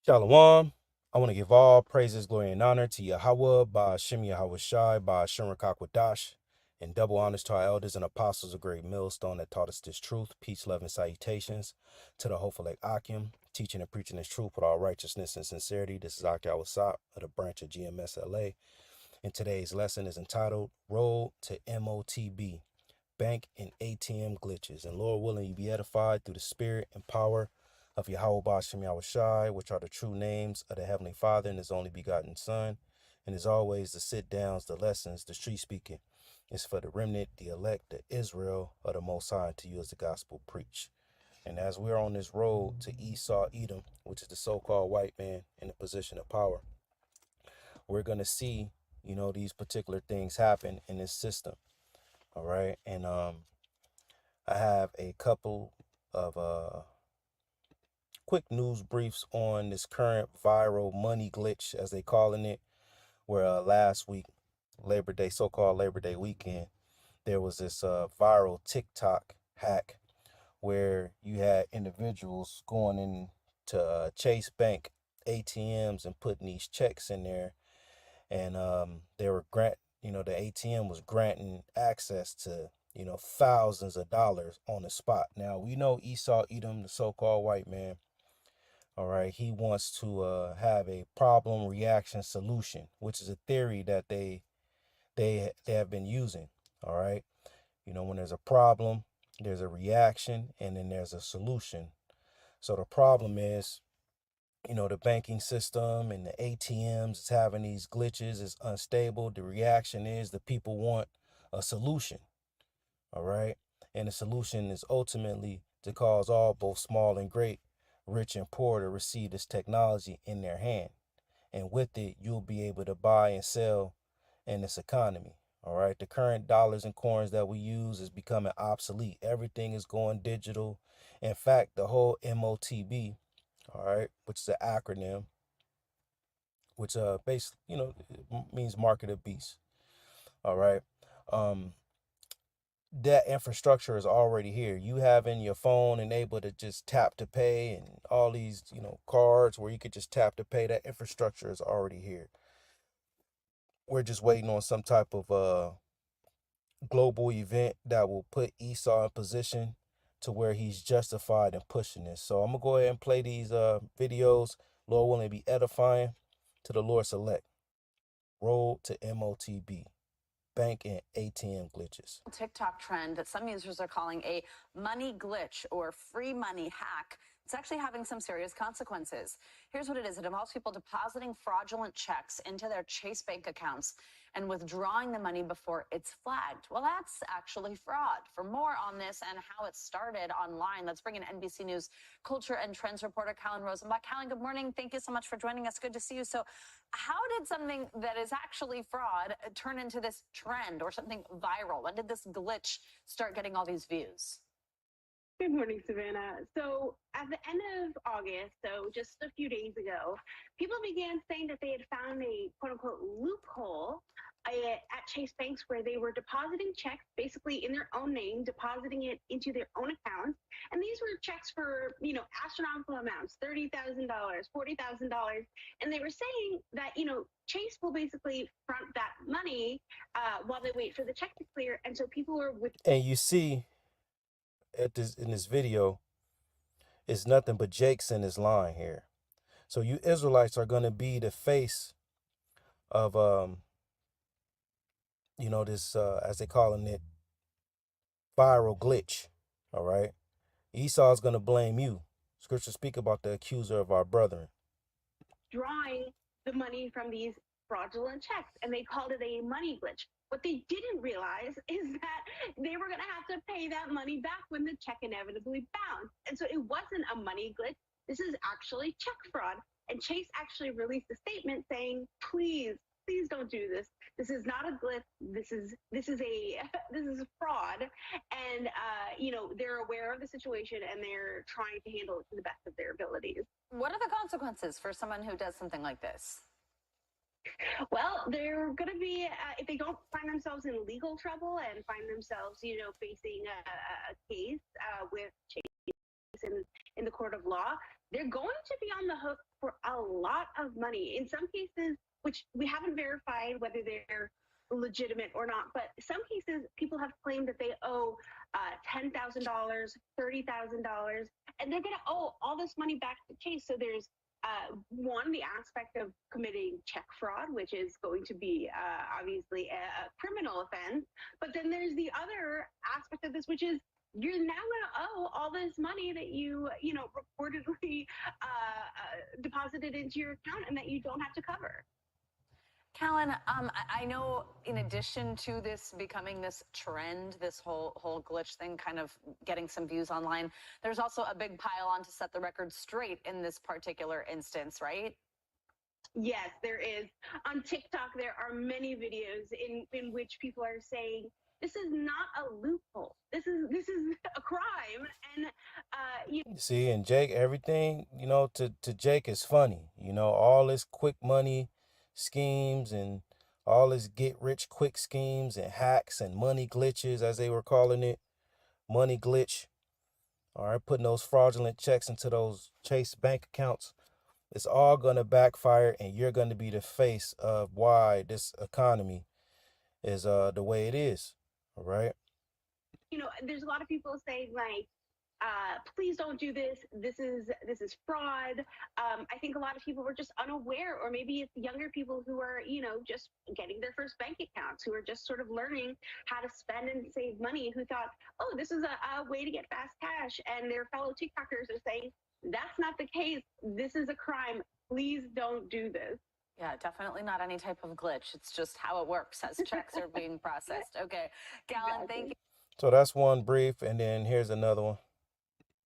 Shalom. I want to give all praises, glory, and honor to Yahweh, Ba'ashem Yahweh Shai, Ba'ashem Rakakwadash, and double honors to our elders and apostles of great millstone that taught us this truth. Peace, love, and salutations to the hopeful like Akim, teaching and preaching this truth with all righteousness and sincerity. This is Akim Wasap of the branch of GMSLA, and today's lesson is entitled Road to MOTB, Bank and ATM Glitches. And Lord willing, you be edified through the spirit and power of Yahweh Bashem Yahweh Shai, which are the true names of the Heavenly Father and His only begotten Son. And as always, the sit downs, the lessons, the street speaking is for the remnant, the elect, the Israel of the Most High, to you as the gospel preach. And as we're on this road to Esau Edom, which is the so-called white man in the position of power, we're going to see, these particular things happen in this system. All right. And I have a couple of quick news briefs on this current viral money glitch, as they calling it, where last week, Labor Day, so-called Labor Day weekend, there was this viral TikTok hack where you had individuals going into Chase Bank ATMs and putting these checks in there, and they were the ATM was granting access to thousands of dollars on the spot. Now we know Esau Edom, the so-called white man. All right, he wants to have a problem reaction solution, which is a theory that they have been using. All right, when there's a problem, there's a reaction, and then there's a solution. So the problem is, the banking system and the ATMs is having these glitches, it's unstable. The reaction is the people want a solution. All right, and the solution is ultimately to cause all, both small and great, rich and poor, to receive this technology in their hand. And with it, you'll be able to buy and sell in this economy. All right. The current dollars and coins that we use is becoming obsolete. Everything is going digital. In fact, the whole MOTB, all right, which is an acronym, which basically, means market of beast. All right. Um, that infrastructure is already here. You having your phone and able to just tap to pay, and all these, cards where you could just tap to pay, that infrastructure is already here. We're just waiting on some type of global event that will put Esau in position to where he's justified in pushing this. So I'm gonna go ahead and play these videos. Lord willing, be edifying to the Lord's elect. Road to MOTB, bank and ATM glitches. TikTok trend that some users are calling a money glitch or free money hack. It's actually having some serious consequences. Here's what it is. It involves people depositing fraudulent checks into their Chase Bank accounts and withdrawing the money before it's flagged. Well, that's actually fraud. For more on this and how it started online, let's bring in NBC News culture and trends reporter Callan Rosenbach. Callan, good morning. Thank you so much for joining us. Good to see you. So how did something that is actually fraud turn into this trend or something viral? When did this glitch start getting all these views? Good morning, Savannah. So at the end of August, so just a few days ago, people began saying that they had found a quote unquote loophole at Chase Banks where they were depositing checks basically in their own name, depositing it into their own accounts. And these were checks for, astronomical amounts, $30,000, $40,000. And they were saying that, Chase will basically front that money while they wait for the check to clear. And so people were with. And you see in this video, it's nothing but Jake's in his line here. So you Israelites are gonna be the face of this as they calling it, viral glitch. All right. Esau's gonna blame you. Scripture speak about the accuser of our brethren. Drawing the money from these fraudulent checks, and they called it a money glitch. What they didn't realize is that they were going to have to pay that money back when the check inevitably bounced. And so it wasn't a money glitch. This is actually check fraud. And Chase actually released a statement saying, please don't do this. This is not a glitch. This is a fraud. And they're aware of the situation and they're trying to handle it to the best of their abilities. What are the consequences for someone who does something like this? Well, they're going to be, if they don't find themselves in legal trouble and find themselves, facing a case with Chase in the court of law, they're going to be on the hook for a lot of money. In some cases, which we haven't verified whether they're legitimate or not, but some cases people have claimed that they owe $10,000, $30,000, and they're going to owe all this money back to Chase. So there's one, the aspect of committing check fraud, which is going to be obviously a criminal offense. But then there's the other aspect of this, which is you're now going to owe all this money that you know, reportedly deposited into your account and that you don't have to cover. Callan, I know in addition to this becoming this trend, this whole glitch thing kind of getting some views online, there's also a big pile on to set the record straight in this particular instance, right? Yes, there is. On TikTok, there are many videos in which people are saying, this is not a loophole. This is a crime. And you See, and Jake, everything, to Jake is funny. All this quick money schemes and all this get rich quick schemes and hacks and money glitches, as they were calling it, money glitch. All right, putting those fraudulent checks into those Chase bank accounts. It's all going to backfire, and you're going to be the face of why this economy is the way it is. All right. you know, there's a lot of people saying like, please don't do this. This is fraud. I think a lot of people were just unaware, or maybe it's younger people who are, you know, just getting their first bank accounts, who are just sort of learning how to spend and save money, who thought, oh, this is a way to get fast cash. And their fellow TikTokers are saying, that's not the case. This is a crime. Please don't do this. Yeah, definitely not any type of glitch. It's just how it works as checks are being processed. Okay, Callan, thank you. So that's one brief, and then here's another one.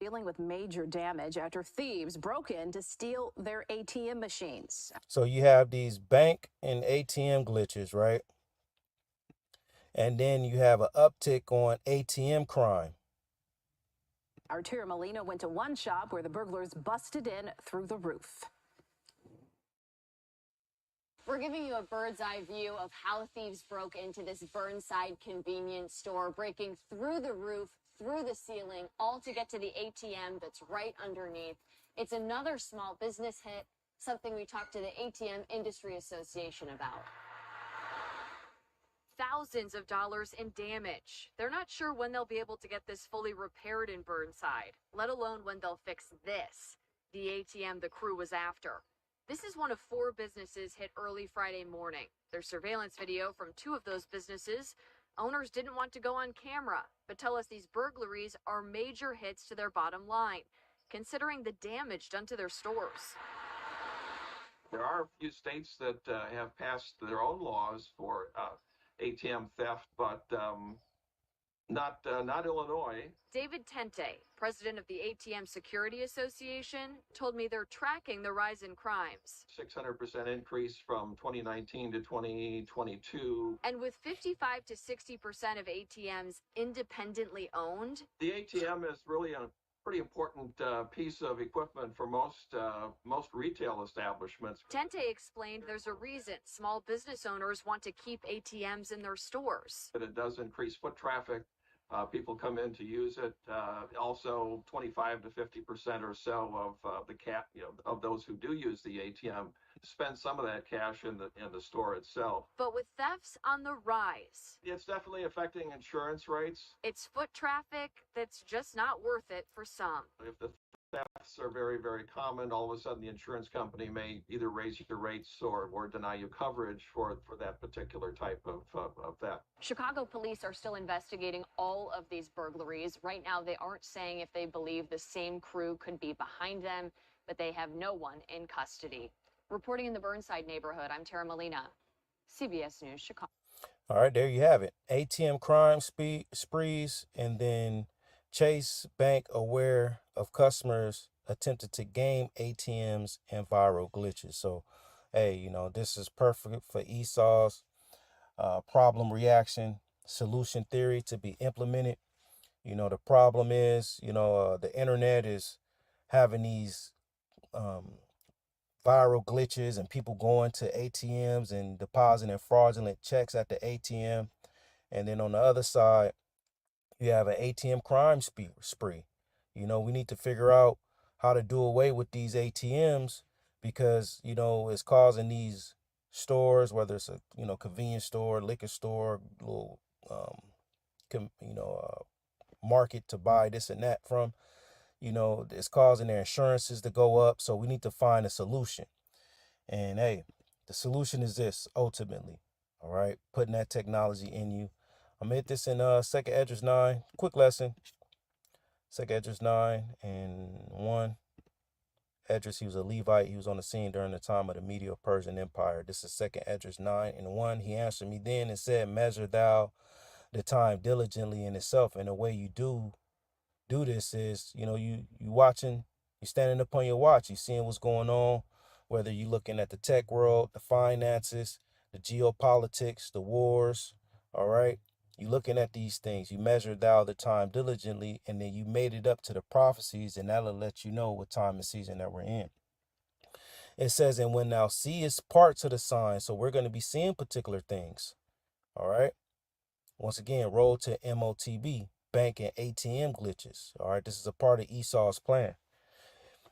Dealing with major damage after thieves broke in to steal their ATM machines. So you have these bank and ATM glitches, right? And then you have an uptick on ATM crime. Our Tara Molina went to one shop where the burglars busted in through the roof. We're giving you a bird's eye view of how thieves broke into this Burnside convenience store, breaking through the roof, through the ceiling, all to get to the ATM that's right underneath. It's another small business hit, something we talked to the ATM Industry Association about. Thousands of dollars in damage. They're not sure when they'll be able to get this fully repaired in Burnside, let alone when they'll fix this, the ATM the crew was after. This is one of 4 businesses hit early Friday morning. There's surveillance video from 2 of those businesses. Owners didn't want to go on camera, but tell us these burglaries are major hits to their bottom line, considering the damage done to their stores. There are a few states that have passed their own laws for ATM theft, but not Illinois. David Tente, president of the ATM Security Association, told me they're tracking the rise in crimes. 600% increase from 2019 to 2022. And with 55 to 60% of ATMs independently owned, the ATM is really a pretty important piece of equipment for most retail establishments. Tente explained there's a reason small business owners want to keep ATMs in their stores. But it does increase foot traffic. People come in to use it. Also, 25 to 50% or so of of those who do use the ATM spend some of that cash in the store itself. But with thefts on the rise, it's definitely affecting insurance rates. It's foot traffic that's just not worth it for some. If the thefts are very, very common, all of a sudden the insurance company may either raise your rates or deny you coverage for that particular type of theft. Chicago police are still investigating all of these burglaries. Right now, they aren't saying if they believe the same crew could be behind them, but they have no one in custody. Reporting in the Burnside neighborhood, I'm Tara Molina, CBS News, Chicago. All right, there you have it. ATM crime sprees, and then Chase Bank aware of customers attempted to game ATMs and viral glitches. So, hey, this is perfect for Esau's problem reaction solution theory to be implemented. The problem is, the internet is having these viral glitches and people going to ATMs and depositing fraudulent checks at the ATM. And then on the other side, you have an ATM crime spree. We need to figure out how to do away with these ATMs because, it's causing these stores, whether it's a, convenience store, liquor store, little, com, you know, market to buy this and that from, it's causing their insurances to go up. So we need to find a solution. And hey, the solution is this ultimately. All right. Putting that technology in you. I'm hit this in second Edges 9. Quick lesson. Second Edges 9:1. Edris, he was a Levite. He was on the scene during the time of the Medo-Persian Empire. This is second Edris 9:1. He answered me then and said, measure thou the time diligently in itself. And the way you do this is, you watching, you standing up on your watch, you seeing what's going on, whether you looking at the tech world, the finances, the geopolitics, the wars, all right? You looking at these things, you measure thou the time diligently, and then you made it up to the prophecies, and that'll let you know what time and season that we're in. It says, and when thou seest parts of the signs, so we're going to be seeing particular things, all right? Once again, roll to MOTB, bank and ATM glitches. All right, this is a part of Esau's plan.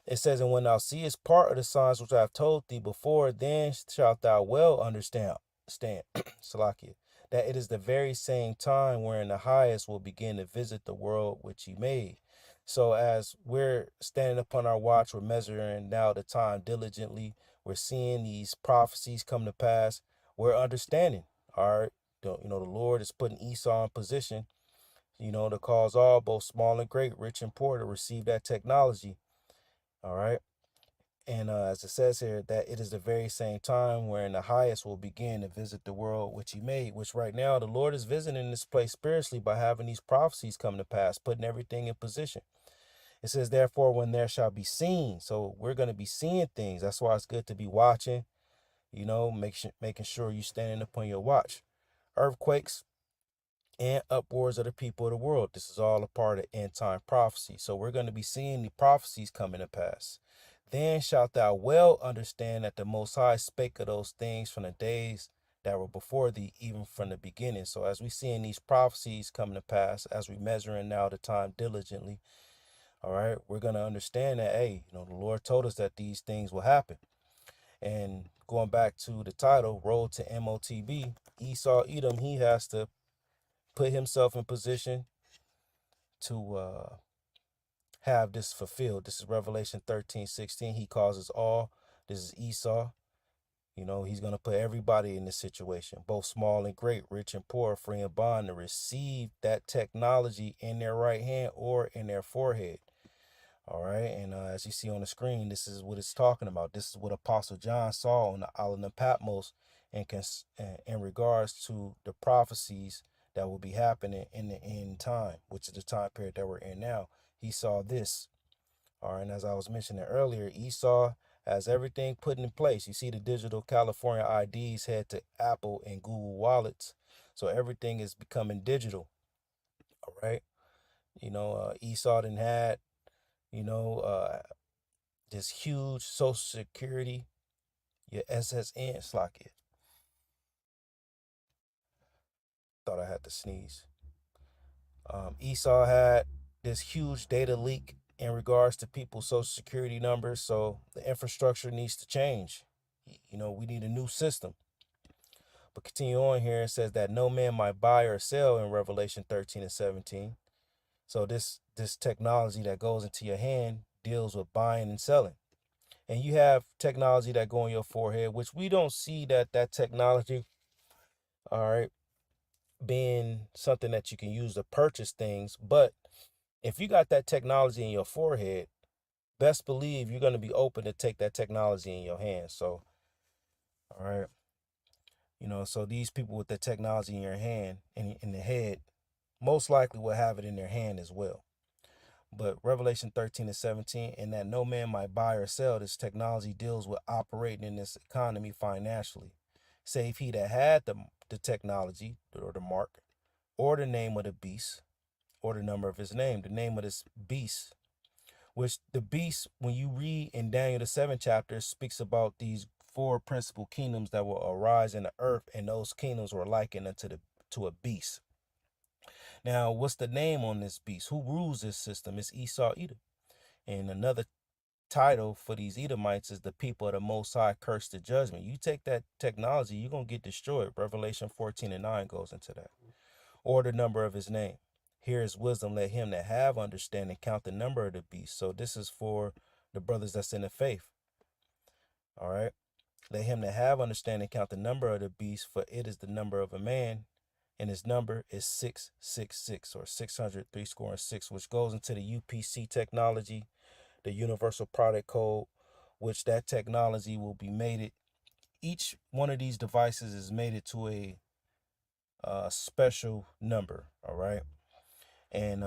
It says, and when thou seest part of the signs which I have told thee before, then shalt thou well understand, Salakia, that it is the very same time wherein the highest will begin to visit the world which he made. So as we're standing upon our watch, we're measuring now the time diligently. We're seeing these prophecies come to pass. We're understanding, all right? The Lord is putting Esau in position, to cause all, both small and great, rich and poor, to receive that technology. All right. And as it says here, that it is the very same time wherein the highest will begin to visit the world which he made, which right now the Lord is visiting this place spiritually by having these prophecies come to pass, putting everything in position. It says, therefore, when there shall be seen. So we're going to be seeing things. That's why it's good to be watching, making sure you're standing upon your watch. Earthquakes and upwards of the people of the world. This is all a part of end time prophecy. So we're going to be seeing the prophecies coming to pass. Then shalt thou well understand that the Most High spake of those things from the days that were before thee, even from the beginning. So as we seeing these prophecies coming to pass, as we measuring now the time diligently, all right, we're going to understand that, hey, the Lord told us that these things will happen. And going back to the title, Road to MOTB, Esau Edom, he has to put himself in position to have this fulfilled. This is Revelation 13:16. He causes all. This is Esau. He's going to put everybody in this situation, both small and great, rich and poor, free and bond, to receive that technology in their right hand or in their forehead. All right. And as you see on the screen, this is what it's talking about. This is what Apostle John saw on the island of Patmos in regards to the prophecies that will be happening in the end time, which is the time period that we're in now. He saw this. All right. And as I was mentioning earlier, Esau has everything put in place. You see the digital California IDs head to Apple and Google wallets. So everything is becoming digital. All right. Esau done had, this huge Social Security, your SSN, slack it. Thought I had to sneeze. Esau had this huge data leak in regards to people's Social Security numbers, so the infrastructure needs to change. We need a new system. But continue on here, it says that no man might buy or sell in Revelation 13:17. So this technology that goes into your hand deals with buying and selling. And you have technology that go on your forehead, which we don't see that technology, all right, being something that you can use to purchase things. But if you got that technology in your forehead, best believe you're going to be open to take that technology in your hands. So, all right, so these people with the technology in your hand, in the head, most likely will have it in their hand as well. But Revelation 13:17, and that no man might buy or sell, this technology deals with operating in this economy financially, save he that had the technology or the mark or the name of the beast or the number of his name, the name of this beast, which the beast, when you read in Daniel the 7th chapter, speaks about these four principal kingdoms that will arise in the earth, and those kingdoms were likened to a beast. Now, what's the name on this beast? Who rules this system? It's Esau Edom. And another title for these Edomites is the people of the Most High cursed to judgment. You take that technology, you're going to get destroyed. Revelation 14:9 goes into that. Or the number of his name. Here is wisdom, let him that have understanding count the number of the beast. So this is for the brothers that's in the faith. All right. Let him that have understanding count the number of the beast, for it is the number of a man, and his number is 666, or 603 score and 6, which goes into the UPC technology, the Universal Product Code, which that technology will be mated. Each one of these devices is mated to a special number. All right. And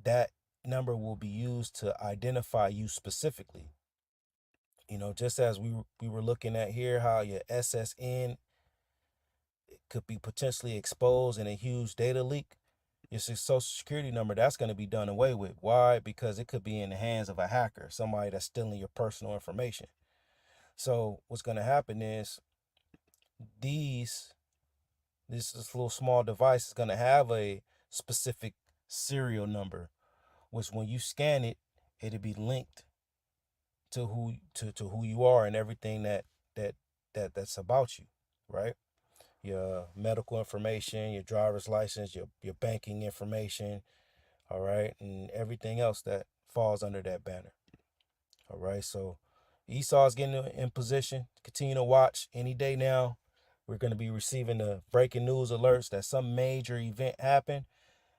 that number will be used to identify you specifically. You know, just as we were looking at here, how your SSN could be potentially exposed in a huge data leak. Your social security number, that's going to be done away with. Why? Because it could be in the hands of a hacker, somebody that's stealing your personal information. So what's going to happen is this little small device is going to have a specific serial number, which when you scan it, it'll be linked to who you are and everything that's about you, right? Your medical information, your driver's license, your banking information, all right, and everything else that falls under that banner. All right, so Esau's getting in position. Continue to watch any day now. We're going to be receiving the breaking news alerts that some major event happened,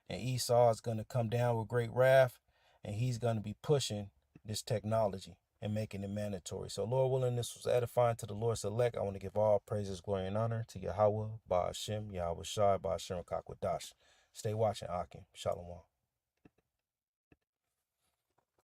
and Esau is going to come down with great wrath, and he's going to be pushing this technology and making it mandatory. So Lord willing, this was edifying to the Lord's elect. I want to give all praises, glory, and honor to Yahweh, Ba'ashem, Yahweh Shai, Ba'ashem, Kakwadash. Stay watching, Akim. Shalom.